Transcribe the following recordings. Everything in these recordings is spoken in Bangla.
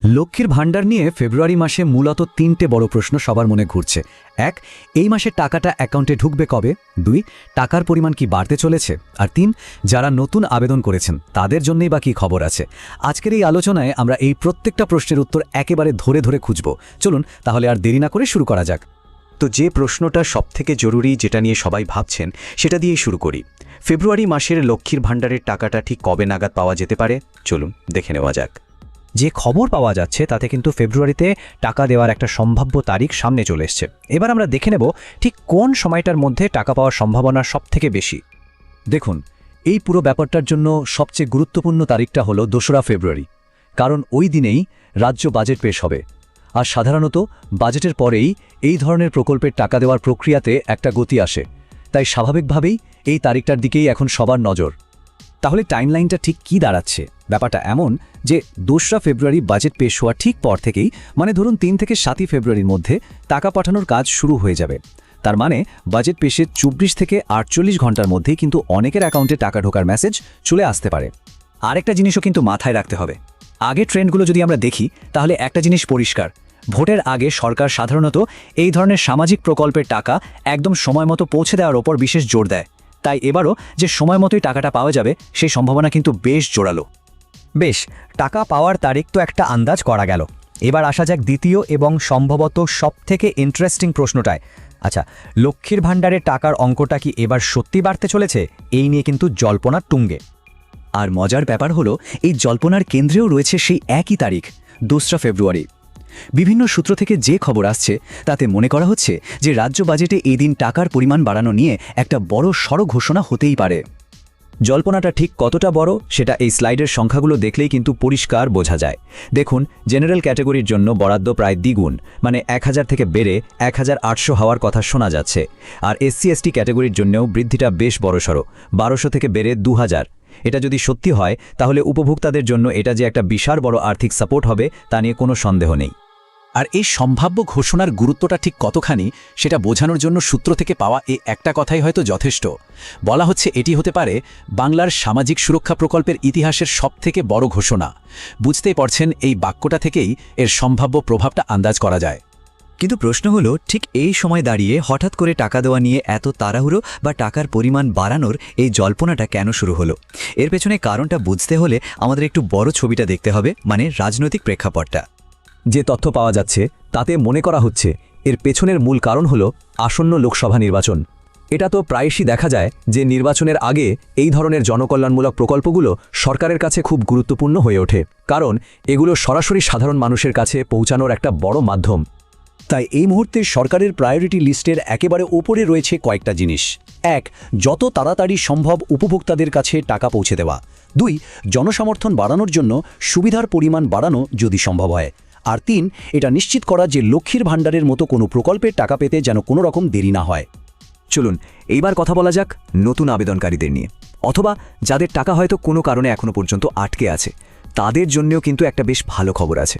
লক্ষ্মীর ভাণ্ডার নিয়ে ফেব্রুয়ারি মাসে মূলত তিনটে বড় প্রশ্ন সবার মনে ঘুরছে। এক, এই মাসে টাকাটা অ্যাকাউন্টে ঢুকবে কবে? দুই, টাকার পরিমাণ কি বাড়তে চলেছে? আর তিন, যারা নতুন আবেদন করেছেন তাদের জন্যই বা কী খবর আছে? আজকের এই আলোচনায় আমরা এই প্রত্যেকটা প্রশ্নের উত্তর একেবারে ধরে ধরে খুঁজব। চলুন তাহলে আর দেরি না করে শুরু করা যাক। তো যে প্রশ্নটা সবথেকে জরুরি, যেটা নিয়ে সবাই ভাবছেন, সেটা দিয়েই শুরু করি। ফেব্রুয়ারি মাসের লক্ষ্মীর ভাণ্ডারের টাকাটা ঠিক কবে নাগাদ পাওয়া যেতে পারে? চলুন দেখে নেওয়া যাক। যে খবর পাওয়া যাচ্ছে তাতে কিন্তু ফেব্রুয়ারিতে টাকা দেওয়ার একটা সম্ভাব্য তারিখ সামনে চলে এসছে। এবার আমরা দেখে নেব ঠিক কোন সময়টার মধ্যে টাকা পাওয়ার সম্ভাবনা সবথেকে বেশি। দেখুন, এই পুরো ব্যাপারটার জন্য সবচেয়ে গুরুত্বপূর্ণ তারিখটা হলো 2রা ফেব্রুয়ারি, কারণ ওই দিনেই রাজ্য বাজেট পেশ হবে। আর সাধারণত বাজেটের পরেই এই ধরনের প্রকল্পের টাকা দেওয়ার প্রক্রিয়াতে একটা গতি আসে, তাই স্বাভাবিকভাবেই এই তারিখটার দিকেই এখন সবার নজর। তাহলে টাইমলাইনটা ঠিক কী দাঁড়াচ্ছে? ব্যাপারটা এমন যে 2রা ফেব্রুয়ারি বাজেট পেশ হওয়ার ঠিক পর থেকেই, মানে ধরুন 3 থেকে 7ই ফেব্রুয়ারির মধ্যে টাকা পাঠানোর কাজ শুরু হয়ে যাবে। তার মানে বাজেট পেশের 24 থেকে 48 ঘন্টার মধ্যেই কিন্তু অনেকের অ্যাকাউন্টে টাকা ঢোকার মেসেজ চলে আসতে পারে। আরেকটা জিনিসও কিন্তু মাথায় রাখতে হবে। আগে ট্রেন্ডগুলো যদি আমরা দেখি তাহলে একটা জিনিস পরিষ্কার, ভোটের আগে সরকার সাধারণত এই ধরনের সামাজিক প্রকল্পের টাকা একদম সময় মতো পৌঁছে দেওয়ার ওপর বিশেষ জোর দেয়। তাই এবারও যে সময় মতোই টাকাটা পাওয়া যাবে সেই সম্ভাবনা কিন্তু বেশ জোরালো। বেশ, টাকা পাওয়ার তারিখ তো একটা আন্দাজ করা গেল। এবার আসা যাক দ্বিতীয় এবং সম্ভবত সবথেকে ইন্টারেস্টিং প্রশ্নটায়। আচ্ছা, লক্ষ্মীর ভাণ্ডারের টাকার অঙ্কটা কি এবার সত্যি বাড়তে চলেছে? এই নিয়ে কিন্তু জল্পনা তুঙ্গে। আর মজার ব্যাপার হলো, এই জল্পনার কেন্দ্রেও রয়েছে সেই একই তারিখ, 2রা ফেব্রুয়ারি। বিভিন্ন সূত্র থেকে যে খবর আসছে তাতে মনে করা হচ্ছে যে রাজ্য বাজেটে এই দিন টাকার পরিমাণ বাড়ানো নিয়ে একটা বড় সড় ঘোষণা হতেই পারে। জল্পনাটা ঠিক কতটা বড় সেটা এই স্লাইডের সংখ্যাগুলো দেখলেই কিন্তু পরিষ্কার বোঝা যায়। দেখুন, জেনারেল ক্যাটাগরির জন্য বরাদ্দ প্রায় দ্বিগুণ, মানে 1000 থেকে বেড়ে 1800 হওয়ার কথা শোনা যাচ্ছে। আর SC/ST ক্যাটাগরির জন্যও বৃদ্ধিটা বেশ বড়সড়, 1200 থেকে বেড়ে 2000। এটা যদি সত্যি হয় তাহলে উপভোক্তাদের জন্য এটা যে একটা বিশাল বড় আর্থিক সাপোর্ট হবে তা নিয়ে কোনো সন্দেহ নেই। আর এই সম্ভাব্য ঘোষণার গুরুত্বটা ঠিক কতখানি সেটা বোঝানোর জন্য সূত্র থেকে পাওয়া এই একটা কথাই হয়তো যথেষ্ট। বলা হচ্ছে এটি হতে পারে বাংলার সামাজিক সুরক্ষা প্রকল্পের ইতিহাসের সবথেকে বড় ঘোষণা। বুঝতেই পারছেন, এই বাক্যটা থেকেই এর সম্ভাব্য প্রভাবটা আন্দাজ করা যায়। কিন্তু প্রশ্ন হলো, ঠিক এই সময় দাঁড়িয়ে হঠাৎ করে টাকা দেওয়া নিয়ে এত তাড়াহুড়ো বা টাকার পরিমাণ বাড়ানোর এই জল্পনাটা কেন শুরু হলো? এর পেছনে কারণটা বুঝতে হলে আমাদের একটু বড় ছবিটা দেখতে হবে, মানে রাজনৈতিক প্রেক্ষাপটটা। যে তথ্য পাওয়া যাচ্ছে তাতে মনে করা হচ্ছে এর পেছনের মূল কারণ হলো আসন্ন লোকসভা নির্বাচন। এটা তো প্রায়শই দেখা যায় যে নির্বাচনের আগে এই ধরনের জনকল্যাণমূলক প্রকল্পগুলো সরকারের কাছে খুব গুরুত্বপূর্ণ হয়ে ওঠে, কারণ এগুলো সরাসরি সাধারণ মানুষের কাছে পৌঁছানোর একটা বড় মাধ্যম। তাই এই মুহূর্তে সরকারের প্রায়োরিটি লিস্টের একেবারে ওপরে রয়েছে কয়েকটা জিনিস। 1, যত তাড়াতাড়ি সম্ভব উপভোক্তাদের কাছে টাকা পৌঁছে দেওয়া। 2, জনসমর্থন বাড়ানোর জন্য সুবিধার পরিমাণ বাড়ানো যদি সম্ভব হয়। আর 3, এটা নিশ্চিত করা যে লক্ষ্মীর ভাণ্ডারের মতো কোনো প্রকল্পের টাকা পেতে যেন কোনো রকম দেরি না হয়। চলুন এইবার কথা বলা যাক নতুন আবেদনকারীদের নিয়ে, অথবা যাদের টাকা হয়তো কোনো কারণে এখনো পর্যন্ত আটকে আছে। তাদের জন্যও কিন্তু একটা বেশ ভালো খবর আছে।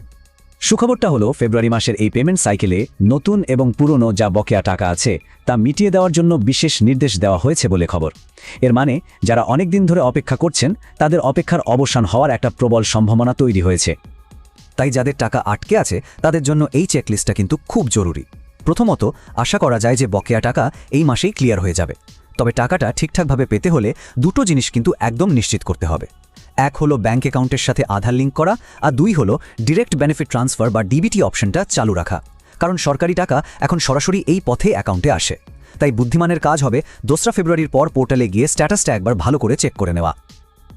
সুখবরটা হলো, ফেব্রুয়ারি মাসের এই পেমেন্ট সাইকেলে নতুন এবং পুরনো যা বকেয়া টাকা আছে তা মিটিয়ে দেওয়ার জন্য বিশেষ নির্দেশ দেওয়া হয়েছে বলে খবর। এর মানে যারা অনেক দিন ধরে অপেক্ষা করছেন তাদের অপেক্ষার অবসান হওয়ার একটা প্রবল সম্ভাবনা তৈরি হয়েছে। তাই যাদের টাকা আটকে আছে তাদের জন্য এই চেকলিস্টটা কিন্তু খুব জরুরি। প্রথমত, আশা করা যায় যে বকেয়া টাকা এই মাসেই ক্লিয়ার হয়ে যাবে। তবে টাকাটা ঠিকঠাকভাবে পেতে হলে দুটো জিনিস কিন্তু একদম নিশ্চিত করতে হবে। 1 হলো ব্যাঙ্ক অ্যাকাউন্টের সাথে আধার লিঙ্ক করা, আর 2 হলো ডিরেক্ট বেনিফিট ট্রান্সফার বা ডিবিটি অপশনটা চালু রাখা। কারণ সরকারি টাকা এখন সরাসরি এই পথে অ্যাকাউন্টে আসে। তাই বুদ্ধিমানের কাজ হবে 2রা ফেব্রুয়ারির পর পোর্টালে গিয়ে স্ট্যাটাসটা একবার ভালো করে চেক করে নেওয়া।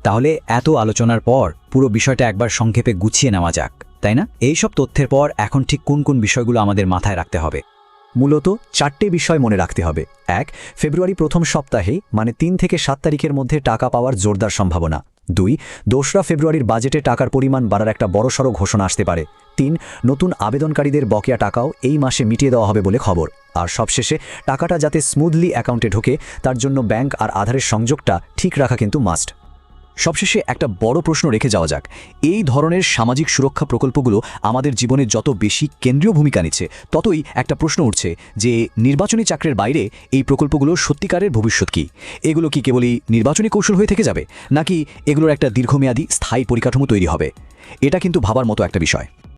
তাহলে এত আলোচনার পর পুরো বিষয়টা একবার সংক্ষেপে গুছিয়ে নেওয়া যাক, তাই না? এইসব তথ্যের পর এখন ঠিক কোন কোন বিষয়গুলো আমাদের মাথায় রাখতে হবে? মূলত 4টে বিষয় মনে রাখতে হবে। 1, ফেব্রুয়ারি প্রথম সপ্তাহে, মানে 3 থেকে 7 তারিখের মধ্যে টাকা পাওয়ার জোরদার সম্ভাবনা। 2, 2রা ফেব্রুয়ারির বাজেটে টাকার পরিমাণ বাড়ার একটা বড়সড় ঘোষণা আসতে পারে। 3, নতুন আবেদনকারীদের বকেয়া টাকাও এই মাসে মিটিয়ে দেওয়া হবে বলে খবর। আর সবশেষে, টাকাটা যাতে স্মুথলি অ্যাকাউন্টে ঢোকে তার জন্য ব্যাংক আর আধারের সংযোগটা ঠিক রাখা কিন্তু মাস্ট। সবশেষে একটা বড় প্রশ্ন রেখে যাওয়া যাক, এই ধরনের সামাজিক সুরক্ষা প্রকল্পগুলো আমাদের জীবনে যত বেশি কেন্দ্রীয় ভূমিকা নিচ্ছে, ততই একটা প্রশ্ন উঠছে যে নির্বাচনী চক্রের বাইরে এই প্রকল্পগুলো সত্যিকারের ভবিষ্যৎ কী? এগুলো কি কেবলই নির্বাচনী কৌশল হয়ে থেকে যাবে, নাকি এগুলোর একটা দীর্ঘমেয়াদী স্থায়ী পরিকাঠামো তৈরি হবে? এটা কিন্তু ভাবার মতো একটা বিষয়।